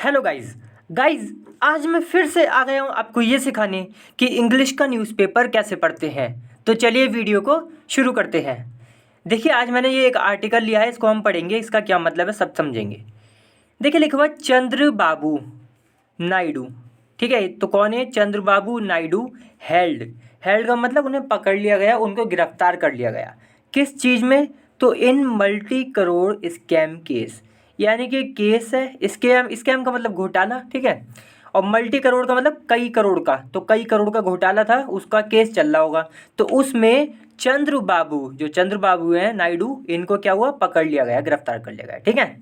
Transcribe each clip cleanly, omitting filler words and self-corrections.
Hello guys आज मैं फिर से आ गया हूँ आपको ये सिखाने कि इंग्लिश का न्यूज़पेपर कैसे पढ़ते हैं। तो चलिए वीडियो को शुरू करते हैं। देखिए आज मैंने ये एक आर्टिकल लिया है, इसको हम पढ़ेंगे, इसका क्या मतलब है सब समझेंगे। देखिए लिखा हुआ है चंद्रबाबू नायडू। ठीक है, तो कौन है चंद्रबाबू नायडू? हेल्ड। हेल्ड का मतलब उन्हें पकड़ लिया गया, उनको गिरफ्तार कर लिया गया। किस चीज़ में? तो इन मल्टी करोड़ स्कैम केस, यानी कि केस है स्कैम। स्कैम का मतलब घोटाला, ठीक है। और मल्टी करोड़ का मतलब कई करोड़ का, तो कई करोड़ का घोटाला था, उसका केस चल रहा होगा। तो उसमें चंद्रबाबू, जो चंद्रबाबू हैं नायडू, इनको क्या हुआ? पकड़ लिया गया, गिरफ्तार कर लिया गया। ठीक है,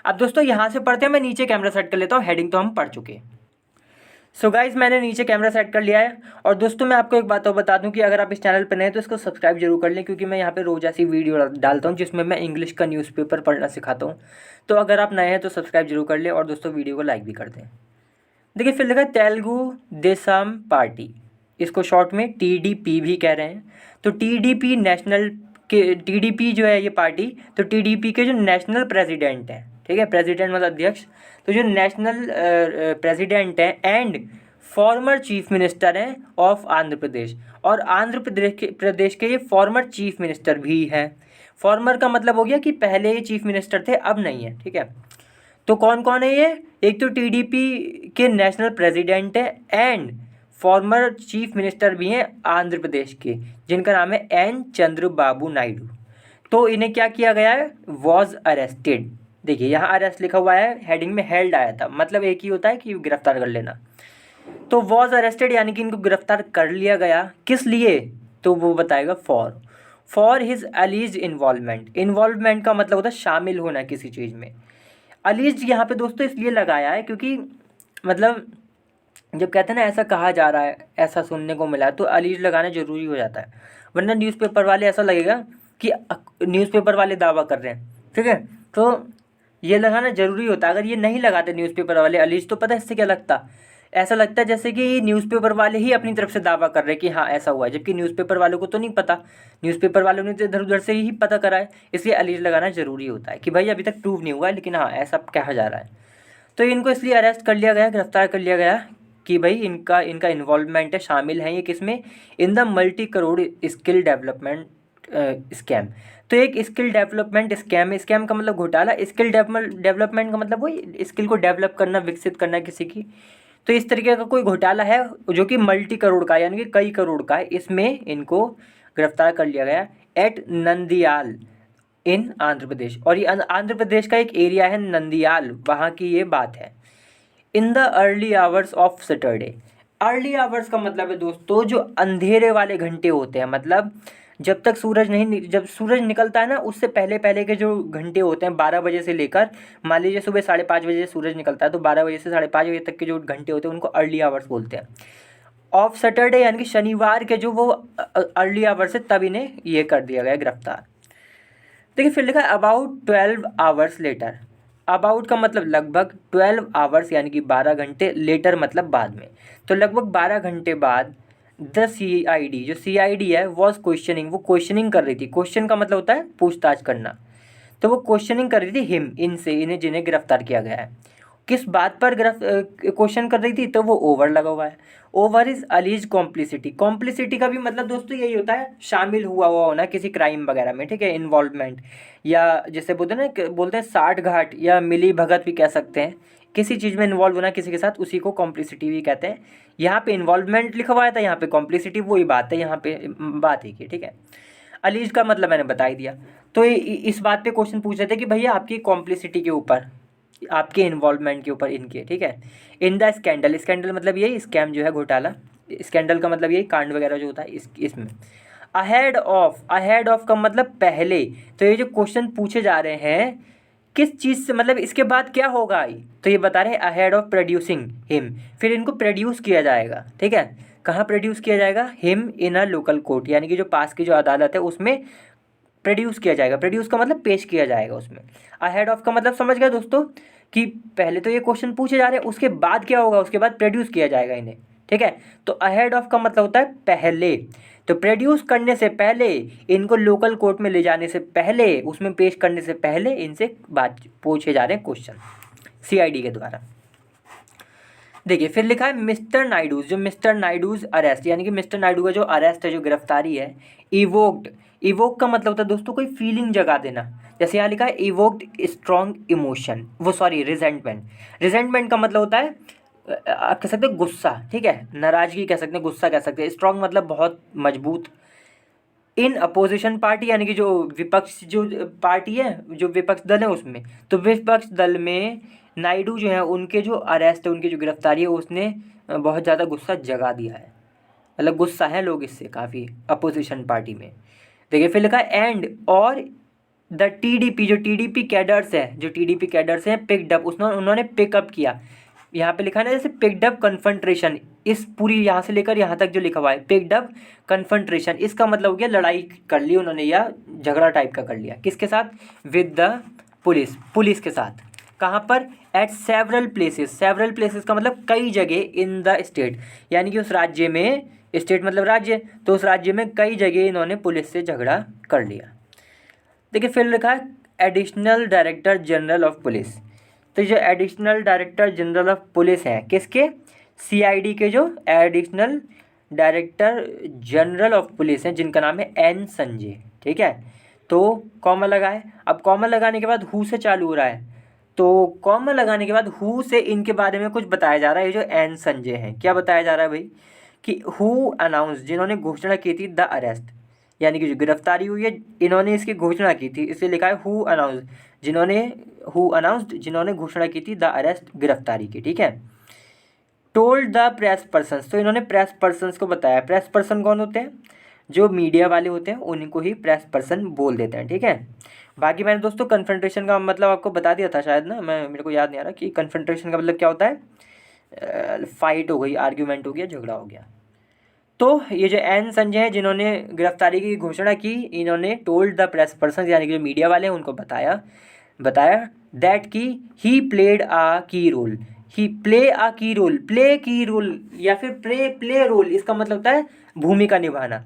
अब दोस्तों यहाँ से पढ़ते हैं। मैं नीचे कैमरा सेट कर लेता हूँ, हेडिंग तो हम पढ़ चुके हैं। सो गाइज मैंने नीचे कैमरा सेट कर लिया है। और दोस्तों मैं आपको एक बात और बता दूं कि अगर आप इस चैनल पर नए हैं तो इसको सब्सक्राइब जरूर कर लें, क्योंकि मैं यहाँ पे रोज ऐसी वीडियो डालता हूँ जिसमें मैं इंग्लिश का न्यूज़पेपर पढ़ना सिखाता हूँ। तो अगर आप नए हैं तो सब्सक्राइब जरूर कर लें और दोस्तों वीडियो को लाइक भी कर दें। देखिए फिर लिखा है तेलुगु देशम पार्टी, इसको शॉर्ट में TDP भी कह रहे हैं। तो TDP नेशनल के, TDP जो है ये पार्टी, तो TDP के जो नेशनल प्रेसिडेंट हैं, ठीक है, प्रेसिडेंट मतलब अध्यक्ष, तो जो नेशनल प्रेसिडेंट हैं एंड फॉर्मर चीफ मिनिस्टर हैं ऑफ आंध्र प्रदेश, और आंध्र प्रदेश के ये फॉर्मर चीफ मिनिस्टर भी हैं। फॉर्मर का मतलब हो गया कि पहले ये चीफ मिनिस्टर थे, अब नहीं है, ठीक है। तो कौन कौन है ये? एक तो TDP के नेशनल प्रेसिडेंट है एंड फॉर्मर चीफ मिनिस्टर भी हैं आंध्र प्रदेश के, जिनका नाम है एन चंद्रबाबू नायडू। तो इन्हें क्या किया गया है? Was arrested. देखिए यहाँ अरेस्ट लिखा हुआ है, हेडिंग में हेल्ड आया था, मतलब एक ही होता है कि गिरफ्तार कर लेना। तो वॉज अरेस्टेड यानी कि इनको गिरफ्तार कर लिया गया, किस लिए? तो वो बताएगा for his allies involvement. Involvement का मतलब होता है शामिल होना किसी चीज़ में। अलीज यहाँ पे दोस्तों इसलिए लगाया है क्योंकि मतलब जब कहते हैं ना ऐसा कहा जा रहा है, ऐसा सुनने को मिला है, तो अलीज लगाना जरूरी हो जाता है। वरना न्यूज़पेपर वाले ऐसा लगेगा कि न्यूज़पेपर वाले दावा कर रहे हैं, ठीक है। तो ये लगाना जरूरी होता है। अगर ये नहीं लगाते न्यूज़पेपर वाले अलीज, तो पता है इससे क्या लगता? ऐसा लगता है जैसे कि न्यूज़पेपर वाले ही अपनी तरफ से दावा कर रहे हैं कि हाँ ऐसा हुआ है, जबकि न्यूज़पेपर वालों को तो नहीं पता। न्यूज़पेपर वालों ने तो इधर उधर से ही पता करा है। इसलिए अलीज लगाना जरूरी होता है कि भाई अभी तक प्रूव नहीं हुआ है, लेकिन हाँ ऐसा कहा जा रहा है। तो इनको इसलिए अरेस्ट कर लिया गया, गिरफ्तार कर लिया गया कि भाई इनका इनका इन्वॉल्वमेंट है, शामिल हैं ये किसमें? In the multi crore skill development scam. तो एक स्किल डेवलपमेंट स्कैम, स्कैम का मतलब घोटाला, स्किल डेवलपमेंट का मतलब वही स्किल को डेवलप करना, विकसित करना किसी की। तो इस तरीके का कोई घोटाला है जो कि मल्टी करोड़ का यानी कि कई करोड़ का है, इसमें इनको गिरफ्तार कर लिया गया एट नंदियाल इन आंध्र प्रदेश। और ये आंध्र प्रदेश का एक एरिया है नंदियाल, वहाँ की ये बात है। In the early hours of Saturday. Early hours का मतलब है दोस्तों जो अंधेरे वाले घंटे होते हैं, मतलब जब तक सूरज नहीं, जब सूरज निकलता है ना उससे पहले पहले के जो घंटे होते हैं, 12 बजे से लेकर, मान लीजिए सुबह 5:30 बजे सूरज निकलता है, तो 12 बजे से 5:30 बजे तक के जो घंटे होते हैं उनको अर्ली आवर्स बोलते हैं। ऑफ सैटरडे यानी कि शनिवार के जो वो अर्ली आवर्स है, तब इन्हें ये कर दिया गया गिरफ्तार। देखिए फिर लिखा है अबाउट 12 आवर्स लेटर। अबाउट का मतलब लगभग, 12 आवर्स यानी कि 12 घंटे, लेटर मतलब बाद में। तो लगभग 12 घंटे बाद द CID, जो CID है वॉज क्वेश्चनिंग, वो क्वेश्चनिंग कर रही थी। क्वेश्चन का मतलब होता है पूछताछ करना। तो वो क्वेश्चनिंग कर रही थी हिम, इनसे, इन्हें जिन्हें गिरफ्तार किया गया है। किस बात पर क्वेश्चन कर रही थी? तो वो ओवर लगा हुआ है। Over is allies complicity. Complicity का भी मतलब दोस्तों यही होता है शामिल हुआ हुआ होना किसी क्राइम वगैरह में, ठीक है, इन्वॉल्वमेंट, या जैसे बोलते हैं ना, बोलते हैं साठ घाट या मिली भगत भी कह सकते हैं। किसी चीज़ में इन्वॉल्व होना किसी के साथ, उसी को कॉम्प्लिसिटी भी कहते हैं। यहाँ पे इन्वॉल्वमेंट लिखा हुआ था, यहाँ पे कॉम्प्लिसिटी, वही बात है, यहाँ पे बात ही की, ठीक है। अलीज का मतलब मैंने बता ही दिया। तो इस बात पे क्वेश्चन पूछ रहे थे कि भैया आपकी कॉम्प्लिसिटी के ऊपर, आपके इन्वॉल्वमेंट के ऊपर इनके, ठीक है। इन द स्कैंडल, स्कैंडल मतलब यही स्कैम जो है, घोटाला। स्कैंडल का मतलब यही कांड वगैरह जो होता है इसमें। अहेड ऑफ का मतलब पहले। तो ये जो क्वेश्चन पूछे जा रहे हैं किस चीज़ से, मतलब इसके बाद क्या होगा, तो ये बता रहे हैं अहेड ऑफ प्रोड्यूसिंग हिम, फिर इनको प्रोड्यूस किया जाएगा, ठीक है। कहाँ प्रोड्यूस किया जाएगा? Him in a local court, यानी कि जो पास की जो अदालत है उसमें प्रोड्यूस किया जाएगा। प्रोड्यूस का मतलब पेश किया जाएगा उसमें। अहेड ऑफ का मतलब समझ गए दोस्तों कि पहले तो ये क्वेश्चन पूछे जा रहे हैं, उसके बाद क्या होगा, उसके बाद प्रोड्यूस किया जाएगा इन्हें, ठीक है। तो अहेड ऑफ का मतलब होता है पहले। तो प्रोड्यूस करने से पहले, इनको लोकल कोर्ट में ले जाने से पहले, उसमें पेश करने से पहले इनसे बात पूछे जा रहे हैं क्वेश्चन CID के द्वारा। देखिए फिर लिखा है मिस्टर नायडूज, जो मिस्टर नायडूज अरेस्ट, यानी कि मिस्टर नायडू का जो अरेस्ट है, जो गिरफ्तारी है, इवोक्ड, इवोक का मतलब होता है दोस्तों कोई फीलिंग जगा देना। जैसे यहाँ लिखा है इवोक्ड स्ट्रॉन्ग इमोशन, वो सॉरी रिजेंटमेंट, रिजेंटमेंट का मतलब होता है आप कह सकते हैं गुस्सा, ठीक है, नाराजगी कह सकते हैं, गुस्सा कह सकते हैं, स्ट्रॉन्ग मतलब बहुत मजबूत। इन अपोजिशन पार्टी यानी कि जो विपक्ष जो पार्टी है, जो विपक्ष दल है उसमें, तो विपक्ष दल में नायडू जो है उनके जो अरेस्ट है, उनकी जो गिरफ्तारी है, उसने बहुत ज़्यादा गुस्सा जगा दिया है, मतलब गुस्सा है लोग इससे काफ़ी अपोजिशन पार्टी में। देखिए फिर लिखा है एंड और द टीडीपी, जो टीडीपी कैडर्स है, जो टीडीपी कैडर्स हैं पिकड अप, उन्होंने पिकअप किया। यहाँ पे लिखा है ना जैसे पिकड अप कन्फ्रंट्रेशन, इस पूरी यहाँ से लेकर यहाँ तक जो लिखा हुआ है पिकड अप कन्फ्रंट्रेशन, इसका मतलब हो गया लड़ाई कर ली उन्होंने या झगड़ा टाइप का कर लिया। किसके साथ? विद द पुलिस, पुलिस के साथ। कहाँ पर? Eight several places, several places का मतलब कई जगह इन द स्टेट, यानी कि उस राज्य में, स्टेट मतलब राज्य, तो उस राज्य में कई जगह इन्होंने पुलिस से झगड़ा कर लिया। देखिए फिर लिखा है additional director general of police, तो जो additional director general of police हैं किसके? सीआईडी के जो additional director general of police हैं जिनका नाम है एन संजय, ठीक है। तो कॉमा लगा है, अब कॉमा लगाने के बाद हु से चालू हो रहा है, तो कॉमा लगाने के बाद हु से इनके बारे में कुछ बताया जा रहा है। ये जो एन संजय हैं, क्या बताया जा रहा है भाई कि हु अनाउंस, जिन्होंने घोषणा की थी द अरेस्ट, यानी कि जो गिरफ्तारी हुई है इन्होंने इसकी घोषणा की थी, इसलिए लिखा है हु अनाउंस, हु अनाउंस्ड, जिन्होंने घोषणा की थी द अरेस्ट, गिरफ्तारी की, ठीक है। टोल्ड द प्रेस पर्सन्स, तो इन्होंने प्रेस पर्सन्स को बताया। प्रेस पर्सन कौन होते हैं? जो मीडिया वाले होते हैं उन्हीं को ही प्रेस पर्सन बोल देते हैं, ठीक है। बाकी मैंने दोस्तों कन्फ्रंटेशन का मतलब आपको बता दिया था शायद ना, मेरे को याद नहीं आ रहा कि कन्फ्रंटेशन का मतलब क्या होता है। फाइट हो गई, आर्ग्यूमेंट हो गया, झगड़ा हो गया। तो ये जो एन संजय है जिन्होंने गिरफ्तारी की घोषणा की, इन्होंने टोल्ड द प्रेस पर्सन यानी कि जो मीडिया वाले हैं उनको बताया दैट कि ही प्लेड आ की रोल, ही प्ले आ की रोल, प्ले की रोल या फिर प्ले रोल, इसका मतलब होता है भूमिका निभाना।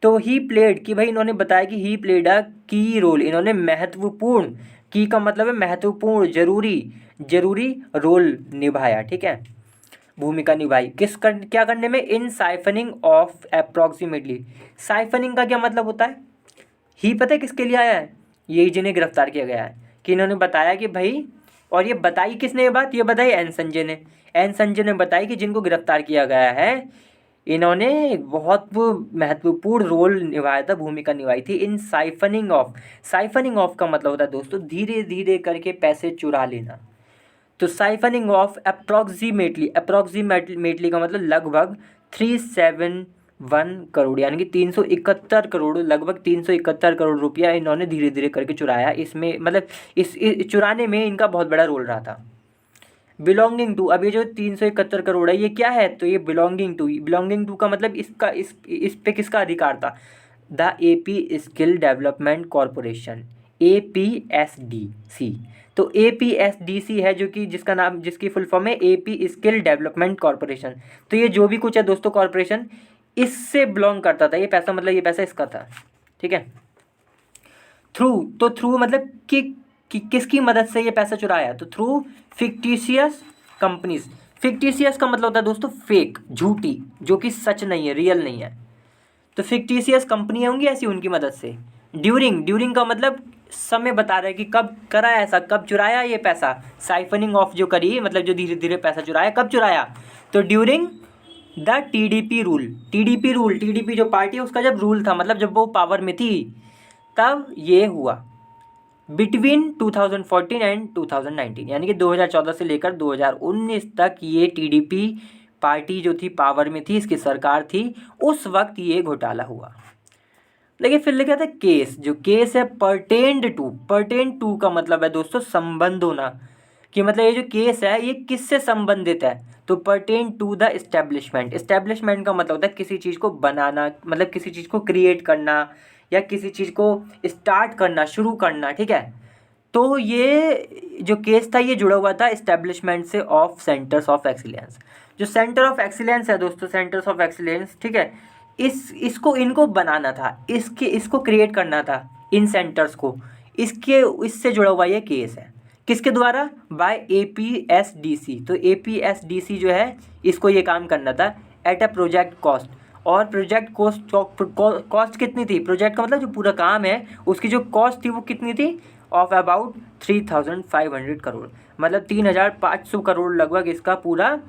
तो ही प्लेड कि भाई इन्होंने बताया कि ही प्लेड आ की रोल, इन्होंने महत्वपूर्ण, की का मतलब है महत्वपूर्ण, जरूरी रोल निभाया, ठीक है, भूमिका निभाई। क्या करने में? इन साइफनिंग ऑफ अप्रॉक्सीमेटली, साइफनिंग का क्या मतलब होता है? ही पता है किसके लिए आया है? यही जिन्हें गिरफ्तार किया गया है, कि इन्होंने बताया कि भाई, और ये बताई किसने ये बात? ये बताई एन संजय ने। एन संजय ने बताई कि जिनको गिरफ्तार किया गया है इन्होंने बहुत महत्वपूर्ण रोल निभाया था, भूमिका निभाई थी इन साइफनिंग ऑफ। साइफनिंग ऑफ का मतलब होता है दोस्तों धीरे धीरे करके पैसे चुरा लेना। तो साइफनिंग ऑफ अप्रॉक्सीमेटली का मतलब लगभग 371 करोड़, यानी कि 371 करोड़, लगभग 371 करोड़ रुपया इन्होंने धीरे धीरे करके चुराया। इसमें मतलब इस चुराने में इनका बहुत बड़ा रोल रहा था। बिलोंगिंग टू, अब ये जो 371 करोड़ है ये क्या है? तो ये बिलोंगिंग टू का मतलब इसका इस पे किसका अधिकार था? The AP skill development corporation, APSDC। तो APSDC है जो कि जिसकी फुल फॉर्म है AP स्किल डेवलपमेंट कॉरपोरेशन। तो ये जो भी कुछ है दोस्तों कॉरपोरेशन, इससे बिलोंग करता था ये पैसा, मतलब ये पैसा इसका था, ठीक है। थ्रू मतलब कि किसकी मदद से ये पैसा चुराया? तो थ्रू फिक्टिशियस कंपनीज। फिक्टिशियस का मतलब होता है दोस्तों फेक, झूठी, जो कि सच नहीं है, रियल नहीं है। तो फिक्टिशियस कंपनी होंगी ऐसी, उनकी मदद से। ड्यूरिंग का मतलब समय बता रहा है कि कब करा ऐसा, कब चुराया ये पैसा। साइफनिंग ऑफ जो करी, मतलब जो धीरे धीरे पैसा चुराया, कब चुराया? तो during the TDP rule. TDP जो पार्टी है उसका जब रूल था, मतलब जब वो पावर में थी, तब ये हुआ। बिटवीन 2014 एंड 2019, यानी कि 2014 से लेकर 2019 तक ये टीडीपी पार्टी जो थी पावर में थी, इसकी सरकार थी, उस वक्त ये घोटाला हुआ। लेकिन फिर लिखा था केस, जो केस है पर्टेन टू का मतलब है दोस्तों संबंध होना, कि मतलब ये जो केस है ये किससे संबंधित है? तो पर्टेन टू द एस्टेब्लिशमेंट का मतलब होता है किसी चीज़ को बनाना, मतलब किसी चीज़ को क्रिएट करना या किसी चीज़ को स्टार्ट करना, शुरू करना, ठीक है। तो ये जो केस था ये जुड़ा हुआ था एस्टेब्लिशमेंट से ऑफ सेंटर्स ऑफ एक्सीलेंस। जो सेंटर ऑफ एक्सीलेंस है दोस्तों, सेंटर्स ऑफ एक्सीलेंस, ठीक है, इनको बनाना था, इसको क्रिएट करना था इन सेंटर्स को, इससे जुड़ा हुआ ये केस है। किसके द्वारा? Bye APSDC। तो APSDC जो है इसको ये काम करना था एट अ प्रोजेक्ट कॉस्ट। और प्रोजेक्ट कॉस्ट कितनी थी? प्रोजेक्ट का मतलब जो पूरा काम है उसकी जो कॉस्ट थी वो कितनी थी? ऑफ अबाउट 3500 करोड़, मतलब 3500 करोड़ लगभग इसका पूरा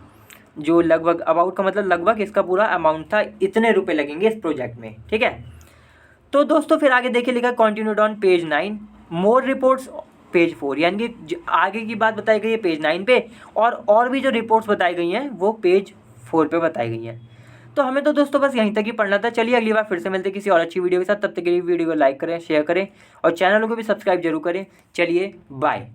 जो लगभग अबाउट का मतलब लगभग इसका पूरा अमाउंट था। इतने रुपए लगेंगे इस प्रोजेक्ट में, ठीक है। तो दोस्तों फिर आगे देखिए लिखा continued on page 9 more reports page 4, यानी कि आगे की बात बताई गई है पेज 9 पे, और भी जो रिपोर्ट्स बताई गई हैं वो पेज 4 पे बताई गई हैं। तो हमें तो दोस्तों बस यहीं तक ही पढ़ना था। चलिए अगली बार फिर से मिलते हैं किसी और अच्छी वीडियो के साथ। तब तक के लिए वीडियो को लाइक करें, शेयर करें और चैनल को भी सब्सक्राइब जरूर करें। चलिए बाय।